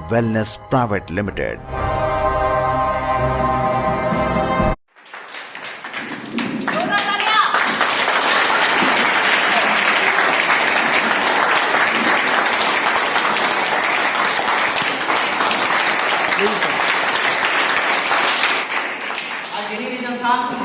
Wellness Private Limited.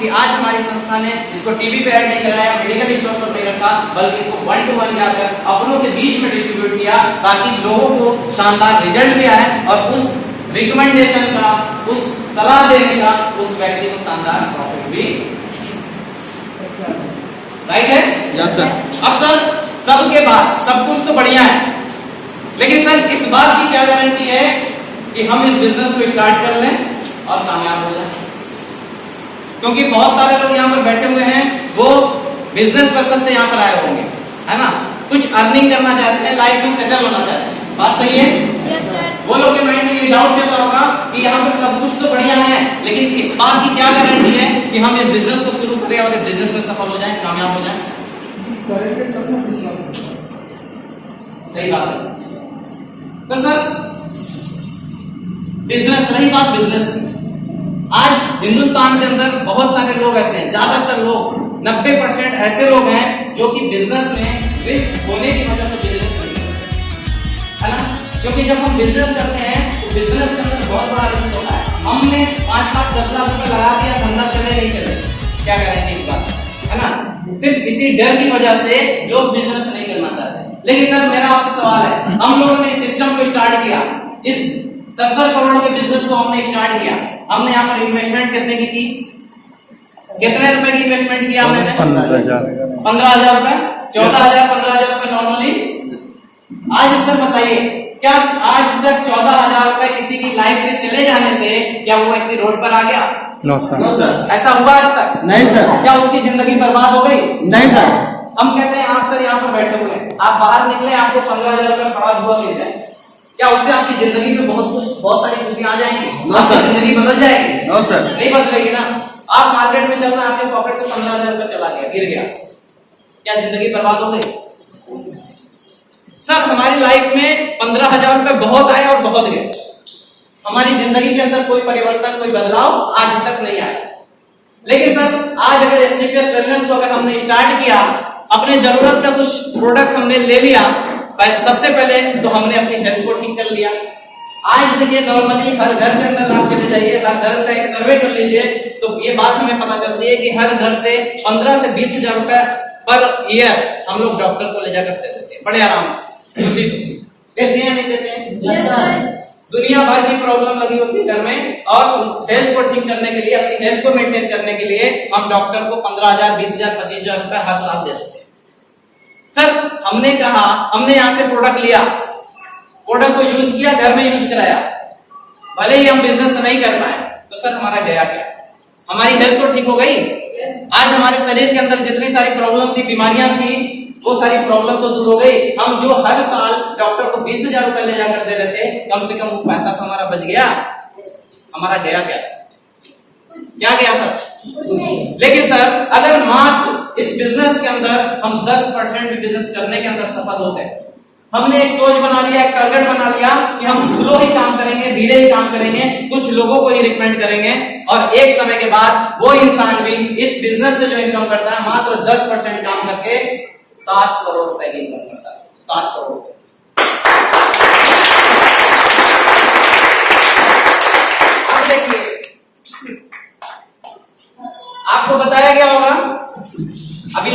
कि आज हमारी संस्था ने इसको टीवी पे ऐड नहीं कराया, मेडिकल स्टोर पर नहीं रखा, बल्कि इसको 1 to 1 जाकर अपनों के बीच में डिस्ट्रीब्यूट किया, ताकि लोगों को शानदार रिजल्ट भी आए और उस रिकमेंडेशन का, उस सलाह देने का उस व्यक्ति को शानदार प्रॉफिट भी। राइट है? Yes sir. अब सर सबके बाद सब कुछ तो बढ़िया है, लेकिन सर इस बात की क्या गारंटी है कि हम इस बिजनेस को स्टार्ट कर लें और कामयाब हो जाए? क्योंकि बहुत सारे लोग यहाँ पर बैठे हुए हैं, वो बिजनेस पर्पस से यहाँ पर आए होंगे, है ना, कुछ अर्निंग करना चाहते हैं, लाइफ में सेटल होना चाहते हैं। बात सही है? Yes sir. वो लोग के माइंड में ये डाउट चल रहा होगा कि यहाँ पर सब कुछ तो बढ़िया है, लेकिन इस बात की क्या गारंटी है कि हम इस बिजनेस को शुरू करें और इस बिजनेस में सफल हो जाएं, कामयाब हो जाएं? सही बात है। तो सर बिजनेस, रही बात बिजनेस की, आज हिंदुस्तान के अंदर बहुत सारे लोग ऐसे हैं, ज्यादातर लोग 90% ऐसे लोग हैं जो कि बिजनेस में रिस्क होने की वजह से बिजनेस नहीं करते, है ना? क्योंकि जब हम बिजनेस करते हैं तो बिजनेस के अंदर बहुत बड़ा रिस्क होता है। हमने 5 लाख 10 लाख रुपए लगा दिया, धंधा चले नहीं चले, क्या गारंटी इस बात, है ना? सिर्फ इसी डर की वजह से लोग बिजनेस नहीं करना चाहते। लेकिन सर मेरा आपसे सवाल है, हम लोगों ने इस सिस्टम को स्टार्ट किया, इस 70 करोड़ के बिजनेस को हमने स्टार्ट किया, हमने यहाँ पर इन्वेस्टमेंट कितने की थी? कितने रुपए की इन्वेस्टमेंट किया हमने? 15,000 रुपए, 14,000 15,000 रुपए नॉर्मली। आज सर बताइए, क्या आज तक 14,000 रुपए किसी की लाइफ से चले जाने से क्या वो व्यक्ति रोड पर आ गया? No sir. ऐसा हुआ आज तक? नहीं सर। क्या उसकी जिंदगी बर्बाद हो गई? नहीं सर। हम कहते हैं आप सर यहाँ पर बैठे हुए हैं, आप बाहर निकले, आपको 15,000 रुपए खड़ा हुआ मिल जाए, क्या उससे आपकी जिंदगी में बहुत सारी खुशियां आ जाएंगी? आपकी जिंदगी बदल जाएगी? No sir. नहीं बदलेगी ना। आप मार्केट में चल रहे हैं, आपके पॉकेट से 15,000 रुपए चला गया, गिर गया, क्या जिंदगी बर्बाद हो गई? सर हमारी लाइफ में 15,000 रुपए बहुत आए और बहुत गए, हमारी जिंदगी के अंदर कोई परिवर्तन, कोई बदलाव आज तक नहीं आया। लेकिन सर आज अगर STPS वेलनेस को अगर हमने स्टार्ट किया, अपने जरूरत का कुछ प्रोडक्ट हमने ले लिया, सबसे पहले तो हमने अपनी हेल्थ को ठीक कर लिया। आज देखिए नॉर्मली हर घर के अंदर आप चले जाइए, हर घर का एक सर्वे कर लीजिए, तो ये बात हमें पता चलती है कि हर घर से 15 से 20,000 रुपए पर ईयर हम लोग डॉक्टर को ले जाकर दे देते हैं, बड़े आराम से, खुशी खुशी देते हैं, नहीं देते हैं? दुनिया भर की प्रॉब्लम लगी होती है घर में, और हेल्थ को ठीक करने के लिए, अपनी हेल्थ को मेंटेन करने के लिए हम डॉक्टर को 15,000 20,000 25,000 रुपए हर साल दे देते हैं। सर हमने कहा, हमने यहां से प्रोडक्ट लिया, प्रोडक्ट को यूज किया, घर में यूज कराया, भले ही हम बिजनेस नहीं कर पाए, तो सर हमारा गया क्या? हमारी हेल्थ तो ठीक हो गई? आज हमारे शरीर के अंदर जितनी सारी प्रॉब्लम थी, बीमारियां थी, वो सारी प्रॉब्लम तो दूर हो गई। हम जो हर साल डॉक्टर को 20,000 रुपए ले जाकर दे रहे थे, कम से कम वो पैसा तो हमारा बच गया, हमारा गया क्या? क्या गया सर? लेकिन सर अगर मात्र इस बिजनेस के अंदर हम 10% बिजनेस करने के अंदर सफल हो गए, हमने एक सोच बना लिया, एक टारगेट बना लिया कि हम स्लो ही काम करेंगे, धीरे ही काम करेंगे, कुछ लोगों को ही रिकमेंड करेंगे, और एक समय के बाद वो इंसान भी इस बिजनेस से जो इनकम करता है, मात्र 10% काम करके 7 करोड़ रुपए की इनकम करता है। 7 करोड़ रुपए। अब देखिए, आपको बताया गया होगा, अभी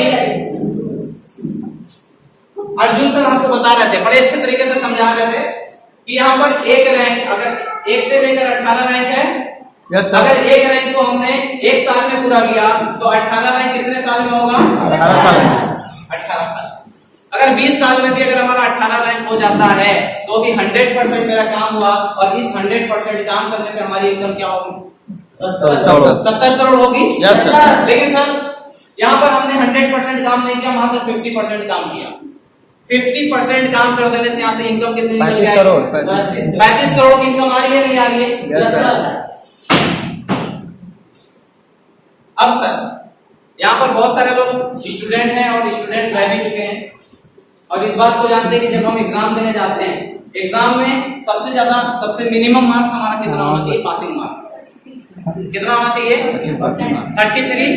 अर्जुन सर आपको बता रहे थे, बड़े अच्छे तरीके से समझा रहे थे कि यहाँ पर एक रैंक, अगर 1 से लेकर 18 रैंक है, यस सर। अगर एक रैंक को हमने 1 साल में पूरा किया तो 18 रैंक कितने साल में होगा? 18 साल। 18 साल। अगर 20 साल में भी अगर हमारा 18 रैंक हो जाता है तो भी 100% मेरा काम हुआ, और इस 100% काम करने से हमारी इनकम क्या होगी? 70 करोड़ होगी। Yes sir. लेकिन सर यहाँ पर हमने 100% काम नहीं किया, मात्र 50% काम किया। 50% काम कर देने से यहाँ से इनकम कितनी निकल जाएगी? 35 करोड़ की इनकम आ रही है, नहीं आ रही है? Yes sir. अब सर यहाँ पर बहुत सारे लोग स्टूडेंट हैं और स्टूडेंट रह भी चुके हैं, और इस बात को जानते हैं कि जब हम एग्जाम देने जाते हैं एग्जाम में सबसे मिनिमम मार्क्स हमारा कितना होना चाहिए? पासिंग मार्क्स कितना होना चाहिए? 33।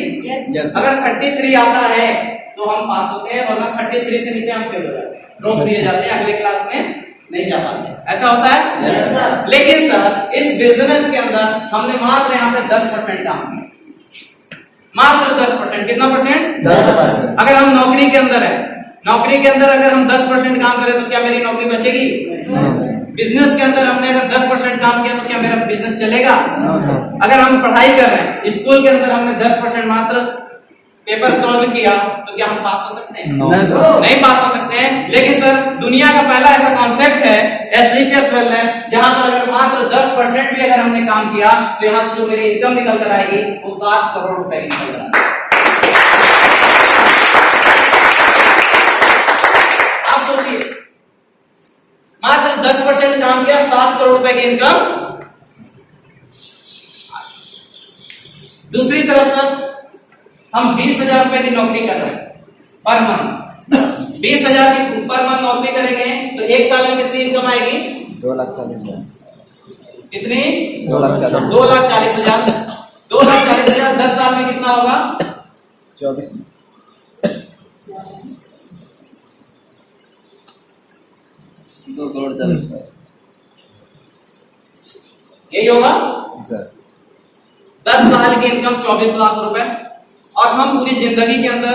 Yes, sir. अगर 33 आता है तो हम पास होते हैं, वरना 33 से नीचे हम फेल हो जाते हैं, ड्रॉप दिए जाते हैं, अगले क्लास में नहीं जा पाते। ऐसा होता है? Yes, sir. लेकिन सर इस बिजनेस के अंदर हमने मात्र यहाँ पे 10% काम किया, मात्र 10%। कितना परसेंट? 10%। अगर हम नौकरी के अंदर है, नौकरी के अंदर अगर हम 10% काम करें तो क्या मेरी नौकरी बचेगी? बिजनेस के अंदर हमने अगर 10% काम किया तो क्या मेरा बिजनेस चलेगा? अगर हम पढ़ाई कर रहे हैं, स्कूल के अंदर हमने 10% मात्र पेपर सॉल्व किया तो क्या हम पास हो सकते हैं? नहीं पास हो सकते हैं। लेकिन सर दुनिया का पहला ऐसा कॉन्सेप्ट है SDPS वेलनेस, जहां पर अगर मात्र 10% भी अगर हमने काम किया तो यहाँ से जो मेरी इनकम निकल कर आएगी वो 7 करोड़ रुपए की निकल कर आएगी। आप सोचिए, मात्र 10% काम किया, 7 करोड़ रुपए की इनकम। दूसरी तरफ सर हम 20,000 रुपए की नौकरी कर रहे हैं पर मंथ, 20,000 की पर मंथ नौकरी करेंगे तो एक साल में कितनी इनकम आएगी? 2,40,000। कितनी? 2,40,000। 2,40,000। 2,40,000 10 साल में कितना होगा? 24। 2 करोड़ 40 लाख यही होगा सर। 10 साल की इनकम 24 लाख रुपए। और हम पूरी जिंदगी के अंदर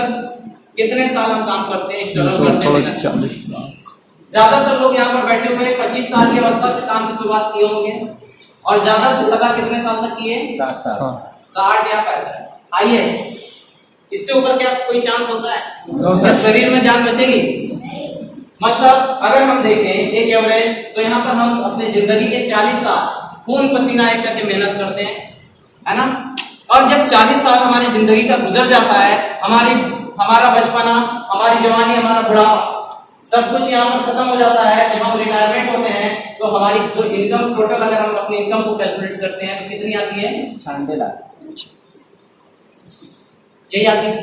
कितने साल हम काम करते हैं, स्ट्रगल करते हैं? 40 लाख। ज्यादातर लोग यहाँ पर बैठे हुए 25 साल की अवस्था से काम की शुरुआत किए होंगे और ज्यादा से ज्यादा कितने साल तक किए? 60 साल। 60 या 65। आइए, इससे ऊपर क्या कोई चांस होता है? No, sir. शरीर में जान बचेगी? मतलब अगर हम देखें एक एवरेज, तो यहाँ पर हम अपने जिंदगी के 40 साल खून पसीना एक करके मेहनत करते हैं, है ना? और जब 40 साल हमारी जिंदगी का गुजर जाता है, हमारा बचपना, हमारी जवानी, हमारा बुढ़ापा, सब कुछ यहाँ पर खत्म हो जाता है। जब हम रिटायरमेंट होते हैं तो हमारी जो इनकम टोटल, अगर हम अपनी इनकम को कैलकुलेट करते हैं तो कितनी आती है? 96 लाख। यही आती है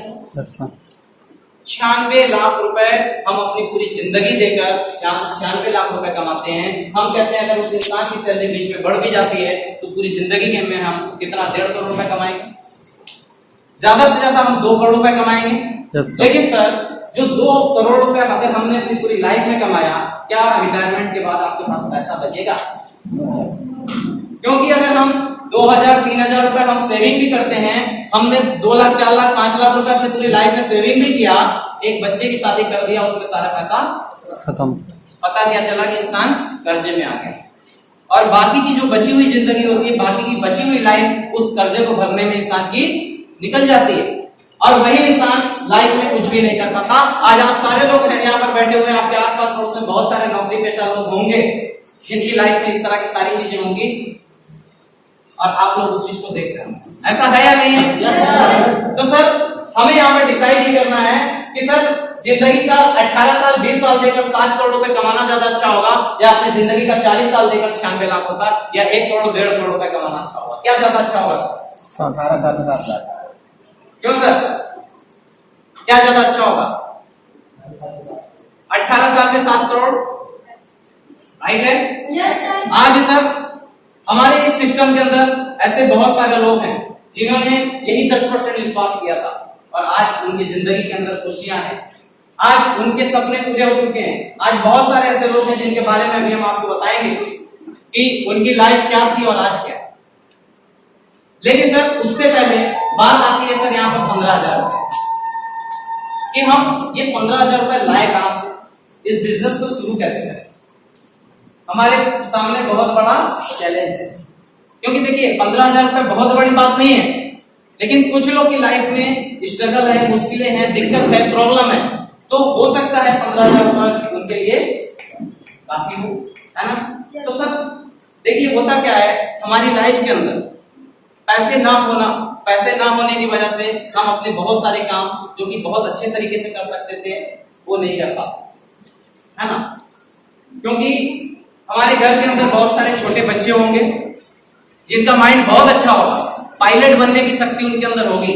96 लाख रुपए हम अपनी पूरी जिंदगी देकर यहाँ से 96 लाख रुपए कमाते हैं। हम कहते हैं अगर उस इंसान की सैलरी बीच में बढ़ भी जाती है तो पूरी जिंदगी के में हम कितना 1.5 करोड़ रुपए कमाएंगे, ज्यादा से ज्यादा हम 2 करोड़ रुपए कमाएंगे। लेकिन सर जो 2 करोड़ रुपए अगर हमने अपनी पूरी लाइफ में कमाया, क्या रिटायरमेंट के बाद आपके पास पैसा बचेगा? क्योंकि अगर हम 2,000 3,000 रुपए हम सेविंग भी करते हैं, हमने 2 लाख 4 लाख 5 लाख रुपए अपनी पूरी लाइफ में सेविंग भी किया, एक बच्चे की शादी कर दिया, उसमें सारा पैसा खत्म। पता क्या चला कि इंसान कर्जे में आ गया। और बाकी की जो बची हुई जिंदगी होती है, बाकी की बची हुई लाइफ उस कर्जे को भरने में इंसान की निकल जाती है और वही इंसान लाइफ में कुछ भी नहीं कर पाता। आज आप सारे लोग हैं यहाँ पर बैठे हुए हैं, आपके आसपास पड़ोस में बहुत सारे नौकरी पेशा लोग होंगे जिनकी लाइफ में इस तरह की सारी चीजें होंगी और आप लोग उस चीज को देख रहे हैं। ऐसा है या नहीं है? तो सर हमें यहाँ पर डिसाइड ये करना है कि सर जिंदगी का 18 साल 20 साल देकर 7 करोड़ रुपए कमाना ज्यादा अच्छा होगा या अपने जिंदगी का 40 साल देकर 96 लाख रुपए या 1 करोड़ 1.5 करोड़ रुपए कमाना अच्छा होगा? क्या ज्यादा अच्छा होगा सर? 18 साल में 7 लाख। क्यों सर, क्या ज्यादा अच्छा होगा? 18 साल में 7 करोड़, राइट है? Yes sir. आज सर हमारे इस सिस्टम के अंदर ऐसे बहुत सारे लोग हैं जिन्होंने यही 10% विश्वास किया था और आज उनकी जिंदगी के अंदर खुशियां हैं, आज उनके सपने पूरे हो चुके हैं। आज बहुत सारे ऐसे लोग हैं जिनके बारे में अभी हम आपको बताएंगे कि उनकी लाइफ क्या थी और आज क्या है। लेकिन सर उससे पहले बात आती है सर यहाँ पर 15,000 रुपए कि हम ये 15,000 रुपए लाए कहां से, इस बिजनेस को शुरू कैसे करें। हमारे सामने बहुत बड़ा चैलेंज है क्योंकि देखिए 15,000 रुपए बहुत बड़ी बात नहीं है, लेकिन कुछ लोग की लाइफ में स्ट्रगल है, मुश्किलें हैं, दिक्कत है, प्रॉब्लम है, तो हो सकता है 15,000 रुपए उनके लिए काफी हो, है ना? तो सर देखिए होता क्या है हमारी लाइफ के अंदर पैसे ना होने की वजह से हम अपने बहुत सारे काम जो कि बहुत अच्छे तरीके से कर सकते थे वो नहीं कर पाते, है ना? क्योंकि हमारे घर के अंदर बहुत सारे छोटे बच्चे होंगे जिनका माइंड बहुत अच्छा होगा, पायलट बनने की शक्ति उनके अंदर होगी,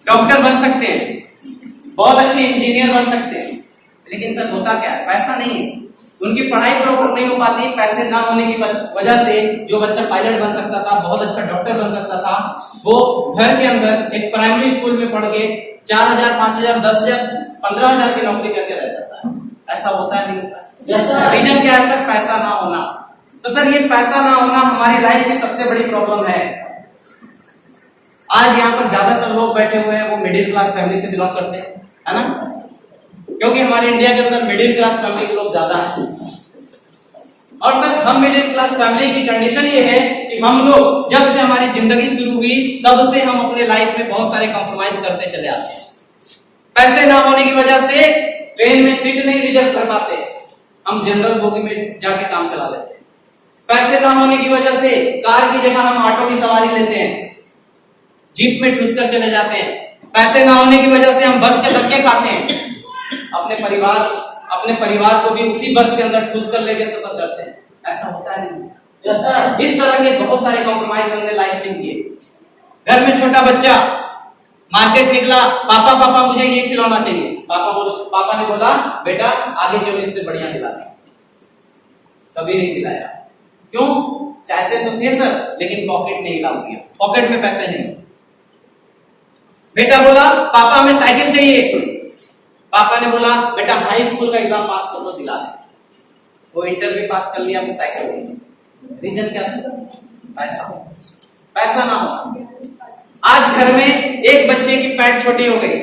डॉक्टर बन सकते हैं, बहुत अच्छे इंजीनियर बन सकते हैं, लेकिन सर होता क्या है पैसा नहीं है। उनकी पढ़ाई प्रॉपर नहीं हो पाती, पैसे ना होने की वजह से जो बच्चा पायलट बन सकता था, बहुत अच्छा डॉक्टर बन सकता था, वो घर के अंदर एक प्राइमरी स्कूल में पढ़ के 4,000, 5,000, 10,000, 15,000 की नौकरी करके रह जाता है। ऐसा होता है नहीं? रीजन क्या है सर? पैसा ना होना। तो सर ये पैसा ना होना हमारी लाइफ की सबसे बड़ी प्रॉब्लम है। आज यहाँ पर ज्यादातर लोग बैठे हुए हैं वो मिडिल क्लास फैमिली से बिलोंग करते हैं, है ना? क्योंकि हमारे इंडिया के अंदर मिडिल क्लास फैमिली के लोग ज्यादा हैं। और सर हम मिडिल क्लास फैमिली की कंडीशन ये है कि हम लोग जब से हमारी जिंदगी शुरू हुई तब से हम अपने लाइफ में बहुत सारे कॉम्प्रोमाइज करते चले आते हैं। पैसे ना होने की वजह से ट्रेन में सीट नहीं रिजर्व कर पाते, हम जनरल बोगी में जाके काम चला लेते हैं। पैसे ना होने की वजह से कार की जगह हम ऑटो की सवारी लेते हैं, जीप में ठूस कर चले जाते हैं। पैसे ना होने की वजह से हम बस के धक्के खाते हैं, अपने परिवार को भी उसी बस के अंदर ठूस कर लेके सफर करते हैं। ऐसा होता है नहीं? इस तरह के बहुत सारे कॉम्प्रोमाइज हमने लाइफ में किए। घर में छोटा बच्चा मार्केट निकला, पापा पापा मुझे ये खिलौना चाहिए। पापा ने बोला बेटा आगे चलो इससे बढ़िया खिला दें। कभी नहीं खिलाया। क्यों? चाहते तो थे सर लेकिन पॉकेट नहीं अलाउ किया, पॉकेट में पैसे नहीं। बेटा बोला पापा हमें साइकिल चाहिए। पापा ने बोला बेटा हाई स्कूल का एग्जाम पास कर लो दिला दे। वो इंटरव्यू पास कर लिया, वो साइकिल नहीं। रीजन क्या था? पैसा। पैसा ना हो। आज घर में एक बच्चे की पैंट छोटी हो गई,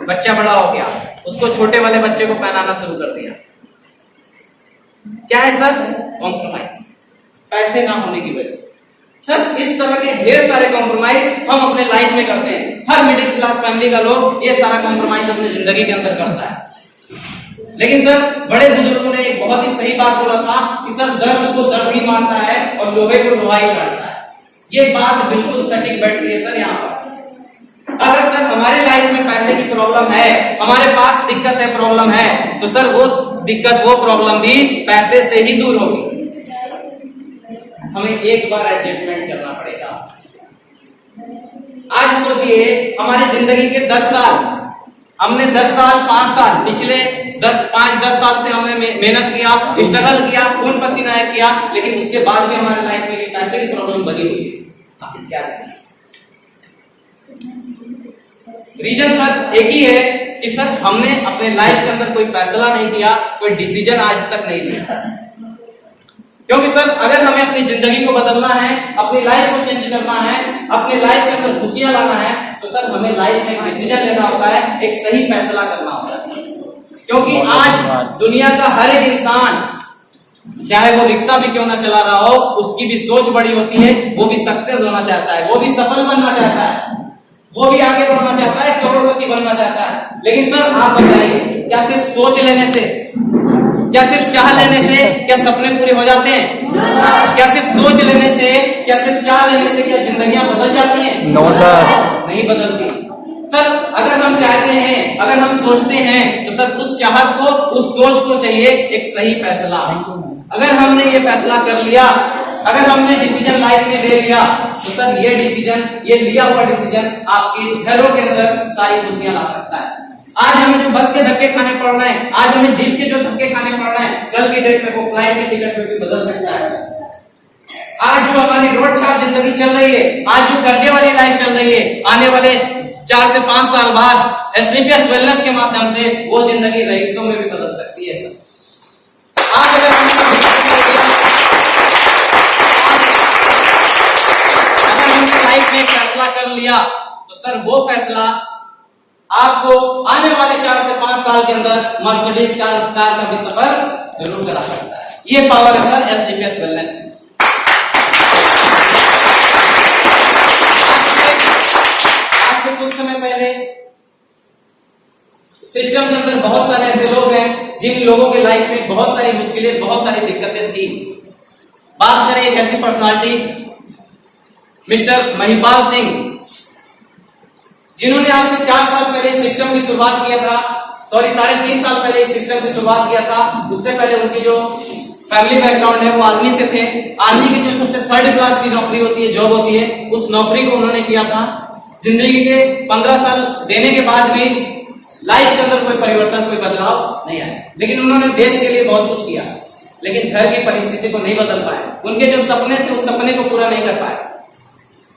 बच्चा बड़ा हो गया, उसको छोटे वाले बच्चे को पहनाना शुरू कर दिया। क्या है सर? कॉम्प्रोमाइज, पैसे ना होने की वजह से। सर इस तरह के ढेर सारे कॉम्प्रोमाइज हम अपने लाइफ में करते हैं। हर मिडिल क्लास फैमिली का लोग ये सारा कॉम्प्रोमाइज अपनी जिंदगी के अंदर करता है। लेकिन सर बड़े बुजुर्गों ने एक बहुत ही सही बात बोला था कि सर दर्द को दर्द ही मारता है और लोहे को लोहा ही काटता है। ये बात बिल्कुल सटीक बैठती है सर यहाँ पर। अगर सर हमारे लाइफ में पैसे की प्रॉब्लम है, हमारे पास दिक्कत है, प्रॉब्लम है, तो सर वो दिक्कत वो प्रॉब्लम भी पैसे से ही दूर होगी। हमें एक बार एडजस्टमेंट करना पड़ेगा। आज सोचिए हमारी जिंदगी के 10 साल, हमने 10 साल 5 साल पिछले 10 साल से हमने मेहनत किया, स्ट्रगल किया, खून पसीना किया, लेकिन उसके बाद भी हमारे लाइफ में पैसे की प्रॉब्लम बनी हुई है। आखिर क्या है रीजन? सर एक ही है कि सर हमने अपने लाइफ के अंदर कोई फैसला नहीं किया, कोई डिसीजन आज तक नहीं लिया। क्योंकि सर अगर हमें अपनी जिंदगी को बदलना है, अपनी लाइफ को चेंज करना है, अपने लाइफ के अंदर खुशियां लाना है, तो सर हमें लाइफ में एक डिसीजन लेना होता है, एक सही फैसला करना होता है। क्योंकि आज दुनिया का हर एक इंसान, चाहे वो रिक्शा भी क्यों ना चला रहा हो, उसकी भी सोच बड़ी होती है, वो भी सक्सेस होना चाहता है, वो भी सफल बनना चाहता है, वो भी आगे बढ़ना चाहता है, करोड़पति बनना चाहता है। लेकिन सर आप बताइए, क्या सिर्फ सोच लेने से, क्या सिर्फ चाह लेने से क्या सपने पूरे हो जाते हैं? क्या सिर्फ सोच लेने से, क्या सिर्फ चाह लेने से क्या जिंदगियां बदल जाती हैं? नो सर, नहीं बदलती। सर अगर हम चाहते हैं, अगर हम सोचते हैं, तो सर उस चाहत को, उस सोच को चाहिए एक सही फैसला। अगर हमने ये फैसला कर लिया, अगर हमने डिसीजन लाइफ में ले लिया, तो सर ये डिसीजन, ये लिया हुआ डिसीजन आपके घरों के अंदर सारी खुशियां ला सकता है। आज हमें जो बस के धक्के खाने पड़ रहे हैं, आज हमें जीप के जो धक्के खाने पड़ रहे हैं, कल की डेट में वो फ्लाइट के टिकट पे भी बदल सकता है। आज जो हमारी रोड छाप जिंदगी चल रही है, आज जो कर्जे वाली लाइफ चल रही है, आने वाले 4 से 5 साल बाद एसलीपियस वेलनेस के माध्यम से वो जिंदगी रईसों में भी बदल सकती है। सर आज अगर हमने लाइफ में फैसला कर लिया, तो सर वो फैसला आपको आने वाले 4 से 5 साल के अंदर मर्सिडीज कार का भी सफर जरूर करा सकता है। ये पावर है सर एसलीपियस वेलनेस। आज से कुछ समय पहले सिस्टम के अंदर बहुत सारे ऐसे लोग हैं जिन लोगों के लाइफ में बहुत सारी मुश्किलें, बहुत सारी दिक्कतें थी। बात करें एक ऐसी पर्सनालिटी मिस्टर महिपाल सिंह, जिन्होंने आज से 4 साल पहले इस सिस्टम की शुरुआत किया था, 3.5 साल पहले इस सिस्टम की शुरुआत किया था। उससे पहले उनकी जो फैमिली बैकग्राउंड है वो आर्मी से थे। आर्मी की जो सबसे 3rd क्लास की नौकरी होती है, जॉब होती है, उस नौकरी को उन्होंने किया था। जिंदगी के 15 साल देने के बाद भी लाइफ के अंदर कोई परिवर्तन, कोई बदलाव नहीं आया। लेकिन उन्होंने देश के लिए बहुत कुछ किया, लेकिन घर की परिस्थिति को नहीं बदल पाए। उनके जो सपने थे उस सपने को पूरा नहीं कर पाए।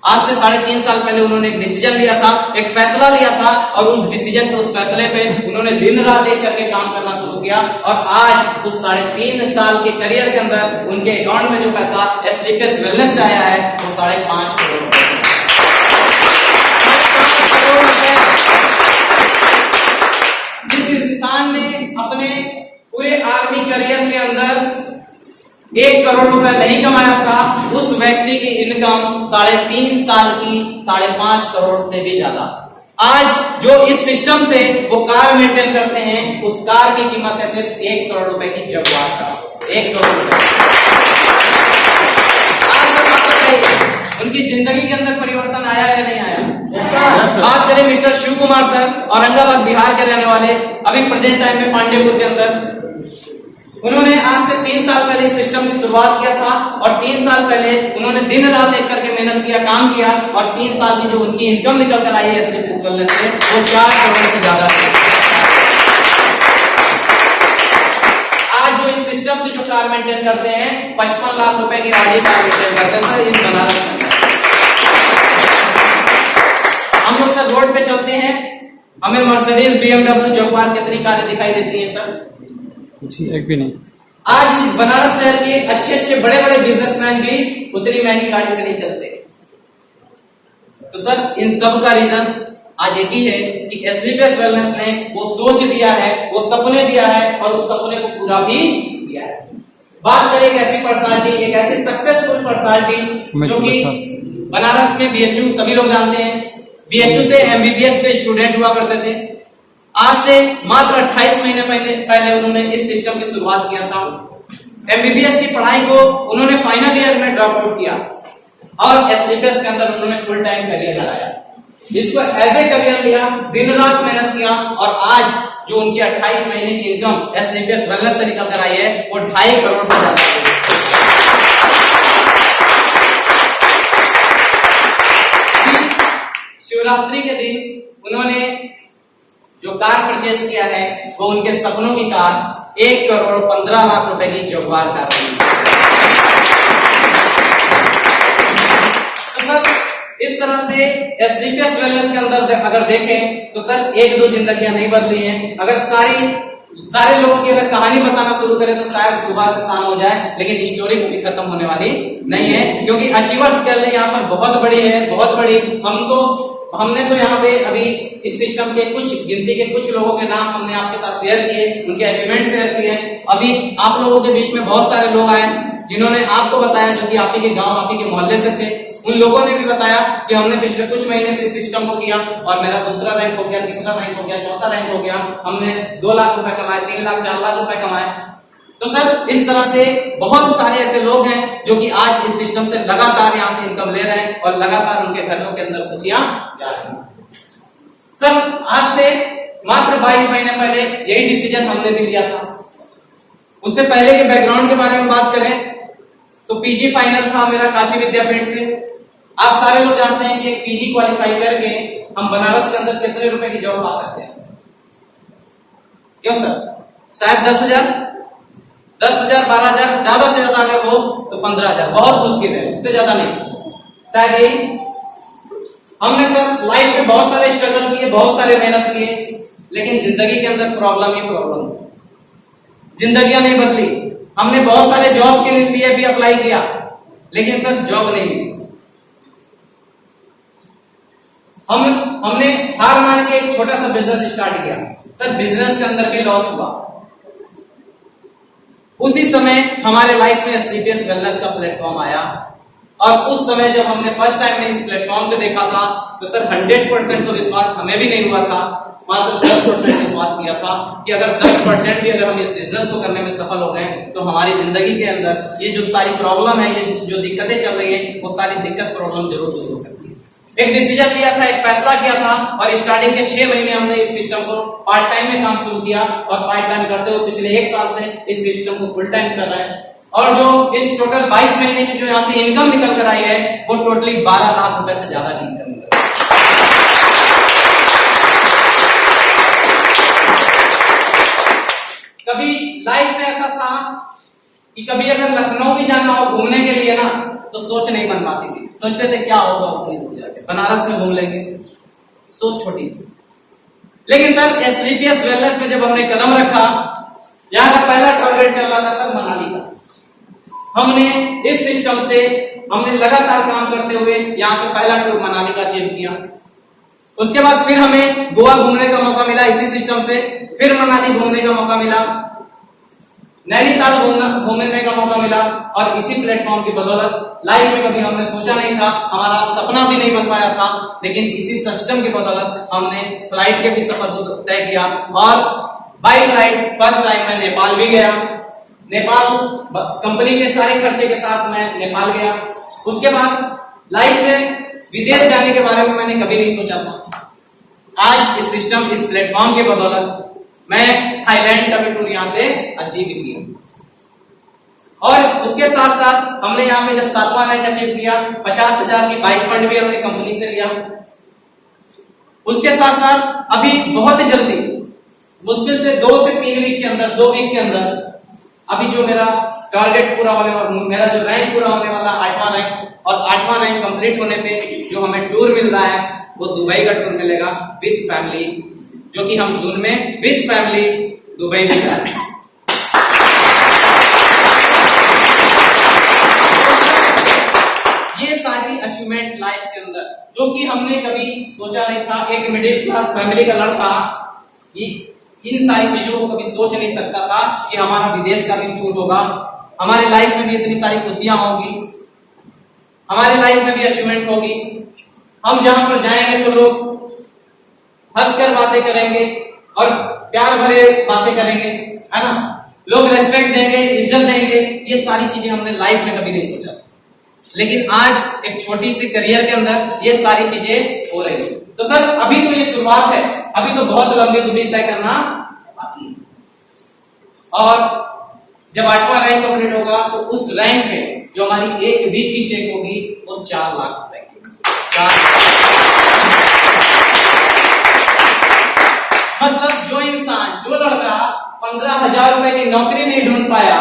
आज से 3.5 साल पहले उन्होंने एक डिसीजन लिया था, एक फैसला लिया था, और उस डिसीजन पे, उस फैसले पे उन्होंने दिन रात एक करके काम करना शुरू किया, और आज उस 3.5 साल के करियर के अंदर उनके अकाउंट में जो पैसा एसडीपीएस वेलनेस से आया है वो 5.5 करोड़ रुपए। जिस इंसान ने अपने पूरे आर्मी करियर के अंदर 1 करोड़ रुपए नहीं कमाया था, उस व्यक्ति की इनकम 3.5 साल की 5.5 करोड़ से भी ज्यादा। आज जो इस सिस्टम से वो कार मेंटेन करते हैं, उस कार की कीमत है सिर्फ 1 करोड़ रुपए की जगुआर कार। 1 करोड़ रुपए। आज तक आप बताइए उनकी जिंदगी के अंदर परिवर्तन आया या नहीं आया? बात करें मिस्टर शिव कुमार सर, औरंगाबाद बिहार के रहने वाले, अभी प्रेजेंट टाइम में पांडेपुर के अंदर, उन्होंने आज से 3 साल पहले इस सिस्टम की शुरुआत किया था, और 3 साल पहले उन्होंने दिन रात एक करके मेहनत किया, काम किया, और 3 साल की जो उनकी इनकम निकल कर आई है एसडीपीएस वेलनेस से, वो 4 करोड़ से ज्यादा है। आज जो इस सिस्टम से जो कार मेंटेन करते हैं, 55 लाख रुपए की ऑडी कार मेंटेन करते हैं सर, इस बनारस में। हम लोग सर रोड पे चलते हैं, हमें मर्सिडीज, बीएमडब्ल्यू, जगुआर कितनी कारें दिखाई देती हैं सर? एक भी नहीं। आज इस बनारस शहर के अच्छे अच्छे बड़े बड़े बिजनेसमैन भी उतनी महंगी गाड़ी से नहीं चलते। तो सर इन सब का रीजन आज एक ही है कि एसडीपीएस वेलनेस ने वो सोच दिया है, वो सपने दिया है, और उस सपने को पूरा भी किया है। बात करें एक ऐसी पर्सनालिटी, एक ऐसी सक्सेसफुल पर्सनालिटी जो कि बनारस में बीएचयू, सभी लोग जानते हैं, बीएचयू से एमबीबीएस के स्टूडेंट हुआ करते थे। आज से मात्र 28 महीने पहले उन्होंने इस सिस्टम की शुरुआत किया था। एमबीबीएस की पढ़ाई को उन्होंने फाइनल ईयर में ड्रॉप आउट किया, और एसडीपीएस के अंदर उन्होंने फुल टाइम करियर लगाया। इसको एज ए करियर लिया, दिन रात मेहनत किया, और आज जो उनकी 28 महीने की इनकम एसडीपीएस वेलनेस से निकल कर आई है वो 2.5 करोड़ से ज्यादा है। शिवरात्रि के दिन उन्होंने जो कार परचेज किया है वो उनके सपनों की कार 1 करोड़ 15 लाख रुपए की जगुआर कार है। तो सर इस तरह से एसडीपीएस वेलनेस के अंदर अगर देखें तो सर 1-2 जिंदगियां नहीं बदली हैं। अगर सारे लोगों की अगर कहानी बताना शुरू करें तो शायद सुबह से शाम हो जाए, लेकिन स्टोरी कभी खत्म होने वाली नहीं है, क्योंकि अचीवर्स गैलरी यहाँ पर बहुत बड़ी है, बहुत बड़ी। हमने तो यहाँ पे अभी इस सिस्टम के कुछ गिनती के कुछ लोगों के नाम हमने आपके साथ शेयर किए, उनके अचीवमेंट शेयर किए। अभी आप लोगों के बीच में बहुत सारे लोग आए जिन्होंने आपको बताया, जो कि आप ही के गांव, आप ही के मोहल्ले से थे। उन लोगों ने भी बताया कि हमने पिछले कुछ महीने से इस सिस्टम को किया और मेरा दूसरा रैंक हो गया, तीसरा रैंक हो गया, चौथा रैंक हो गया, हमने 2 लाख रुपए कमाए, 3 लाख 4 लाख रुपए कमाए। तो सर इस तरह से बहुत सारे ऐसे लोग हैं जो कि आज इस सिस्टम से लगातार यहाँ से इनकम ले रहे हैं और लगातार उनके घरों के अंदर खुशियां जा रही हैं। सर आज से मात्र 22 महीने पहले यही डिसीजन हमने भी लिया था। उससे पहले के बैकग्राउंड के बारे में बात करें तो पीजी फाइनल था मेरा काशी विद्यापीठ से। आप सारे लोग जानते हैं कि एक पीजी क्वालिफाई करके हम बनारस के अंदर कितने रुपए की जॉब पा सकते हैं? क्यों सर? शायद 10,000, 12,000, ज्यादा से ज्यादा अगर हो तो 15,000, बहुत मुश्किल है, उससे ज्यादा नहीं, शायद यही। हमने सर लाइफ में बहुत सारे स्ट्रगल किए, बहुत सारे मेहनत किए, लेकिन जिंदगी के अंदर प्रॉब्लम ही प्रॉब्लम, जिंदगियां नहीं बदली। हमने बहुत सारे जॉब के लिए भी अप्लाई किया, लेकिन सर जॉब नहीं मिली। हमने हार मान के एक छोटा सा बिजनेस स्टार्ट किया, सर बिजनेस के अंदर भी लॉस हुआ। उसी समय हमारे लाइफ में एसडीपीएस वेलनेस का प्लेटफॉर्म आया, और उस समय जब हमने फर्स्ट टाइम में इस प्लेटफॉर्म को देखा था तो सर 100% तो विश्वास हमें भी नहीं हुआ था, मात्र 10% विश्वास किया था कि अगर 10% भी अगर हम इस बिजनेस को करने में सफल हो गए तो हमारी जिंदगी के अंदर ये जो सारी प्रॉब्लम है, ये जो दिक्कतें चल रही है, वो सारी दिक्कत प्रॉब्लम जरूर दूर हो सकती है। एक डिसीजन लिया था, एक फैसला किया था, और स्टार्टिंग के 6 महीने हमने इस सिस्टम को पार्ट टाइम में काम शुरू किया, और पार्ट टाइम करते हुए पिछले 1 साल से इस सिस्टम को फुल टाइम कर रहे हैं। और जो इस टोटल 22 महीने की जो यहाँ से इनकम निकल कर आई है वो टोटली 12 लाख रुपए से ज्यादा की इनकम निकल। कभी लाइफ में ऐसा था कि कभी अगर लखनऊ भी जाना हो घूमने के लिए ना तो सोच नहीं बन पाती थी। सोचते थे क्या होगा उतनी दूर जाके, बनारस में घूम लेंगे, सोच छोटी थी। लेकिन सर एसलीपीएस वेलनेस में जब हमने कदम रखा, यहाँ का पहला टारगेट चल रहा था सर मनाली का। हमने इस सिस्टम से हमने लगातार काम करते हुए यहाँ से पहला टूर मनाली का अचीव किया। उसके बाद फिर हमें गोवा घूमने का मौका मिला इसी सिस्टम से, फिर मनाली घूमने का मौका मिला, नैनीताल घूमने का मौका मिला, और इसी प्लेटफॉर्म की बदौलत लाइफ में कभी हमने सोचा नहीं था, हमारा सपना भी नहीं बन पाया था, लेकिन इसी सिस्टम की बदौलत हमने फ्लाइट के भी सफर को तय किया। और बाई फ्लाइट फर्स्ट टाइम मैं नेपाल भी गया। नेपाल कंपनी के सारे खर्चे के साथ मैं नेपाल गया। उसके बाद लाइफ में विदेश जाने के बारे में मैंने कभी नहीं सोचा था। आज इस सिस्टम, इस प्लेटफॉर्म के बदौलत मैं थाईलैंड का भी टूर यहाँ से अचीव किया। और उसके साथ साथ हमने यहाँ पे जब 7वां रैंक अचीव किया, 50,000 की बाइक फंड भी हमने कंपनी से लिया। उसके साथ साथ अभी बहुत ही जल्दी, मुश्किल से 2 से 3 वीक के अंदर, 2 वीक के अंदर अभी जो मेरा टारगेट पूरा होने वाला, मेरा जो रैंक पूरा होने वाला 8वां रैंक, और 8वां रैंक कंप्लीट होने पे जो हमें टूर मिल रहा है वो दुबई का टूर मिलेगा विद फैमिली, जो कि हम जून में विद फैमिली दुबई में जा रहे हैं। ये सारी अचीवमेंट लाइफ के अंदर जो कि हमने कभी सोचा नहीं था। एक मिडिल क्लास फैमिली का लड़का इन सारी चीजों को कभी सोच नहीं सकता था कि हमारा विदेश का भी टूर होगा, हमारे लाइफ में भी इतनी सारी खुशियां होगी, हमारे लाइफ में भी अचीवमेंट होगी। हम जहां पर जाएंगे तो लोग हंसकर बातें करेंगे और प्यार भरे बातें करेंगे, है ना, लोग रेस्पेक्ट देंगे, इज्जत देंगे। ये सारी चीजें हमने लाइफ में कभी नहीं सोचा, लेकिन आज एक छोटी सी करियर के अंदर ये सारी चीजें हो रही है। तो सर अभी तो ये शुरुआत है, अभी तो बहुत लंबी दूरी तय करना बाकी है। और जब 8वां रैंक कंप्लीट होगा तो उस रैंक में जो हमारी एक वीक की चेक होगी वो 4 लाख रुपए की। मतलब जो इंसान, जो लड़का 15,000 रुपए की नौकरी नहीं ढूंढ पाया,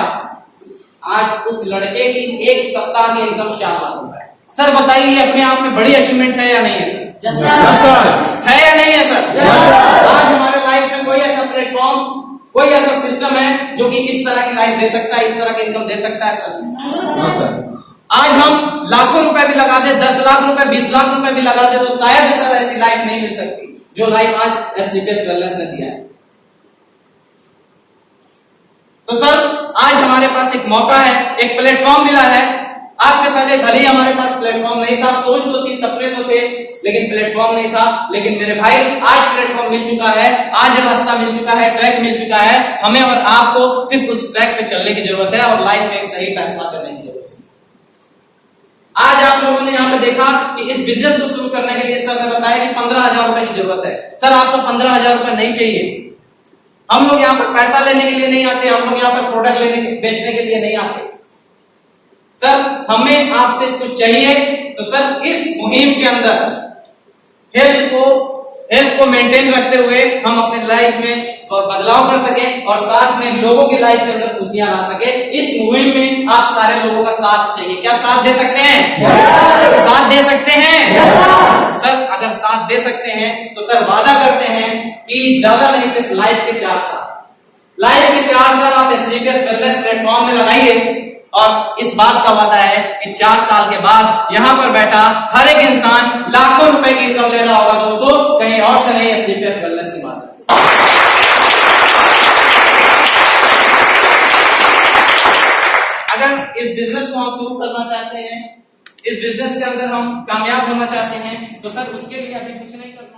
आज उस लड़के की एक सप्ताह की इनकम 4 लाख रुपए। सर बताइए ये अपने आप में बड़ी अचीवमेंट है या नहीं है सर? है या नहीं है सर? आज हमारे लाइफ में कोई ऐसा प्लेटफॉर्म, कोई ऐसा सिस्टम है जो कि इस तरह की लाइफ दे सकता है, इस तरह की इनकम दे सकता है सर? आज हम लाखों रुपए भी लगा दे, 10 लाख रुपए, 20 लाख रुपए भी लगा दे, तो शायद सर ऐसी लाइफ नहीं मिल सकती जो लाइफ आज एसलीपीएस वेलनेस ने दिया है। तो सर आज हमारे पास एक मौका है, एक प्लेटफॉर्म मिला है। आज से पहले भले ही हमारे पास प्लेटफॉर्म नहीं था, सोच तो थी, सपने तो थे, लेकिन प्लेटफॉर्म नहीं था। लेकिन मेरे भाई आज प्लेटफॉर्म मिल चुका है, आज रास्ता मिल चुका है, ट्रैक मिल चुका है। हमें और आपको सिर्फ उस ट्रैक पे चलने की जरूरत है और लाइफ में एक सही फैसला करने की जरूरत है। आज आप लोगों ने यहाँ पे देखा कि इस बिजनेस को शुरू करने के लिए सर ने बताया कि 15,000 रुपए की जरूरत है। सर आपको 15,000 रुपए नहीं चाहिए। हम लोग यहाँ पर पैसा लेने के लिए नहीं आते, हम लोग यहाँ पर प्रोडक्ट बेचने के लिए नहीं आते। सर हमें आपसे कुछ चाहिए, तो सर इस मुहिम के अंदर हेल्थ को मेंटेन रखते हुए हम अपने लाइफ में बदलाव कर सके और साथ में लोगों की लाइफ के अंदर खुशियां ला सके। इस मुहिम में आप सारे लोगों का साथ चाहिए। क्या साथ दे सकते हैं? साथ दे सकते हैं? सर अगर साथ दे सकते हैं तो सर वादा करते हैं कि ज्यादा नहीं, सिर्फ लाइफ के 4 साल, लाइफ के 4 साल आप एसलीपीएस वेलनेस प्लेटफॉर्म में लगाइए। और इस बात का वादा है कि 4 साल के बाद यहां पर बैठा हर एक इंसान लाखों रुपए की इनकम ले रहा होगा दोस्तों, कहीं और से नहीं, एसलीपीएस वेलनेस की बात। अगर इस बिजनेस को हम शुरू करना चाहते हैं, इस बिजनेस के अंदर हम कामयाब होना चाहते हैं, तो सर उसके लिए अभी कुछ नहीं करना।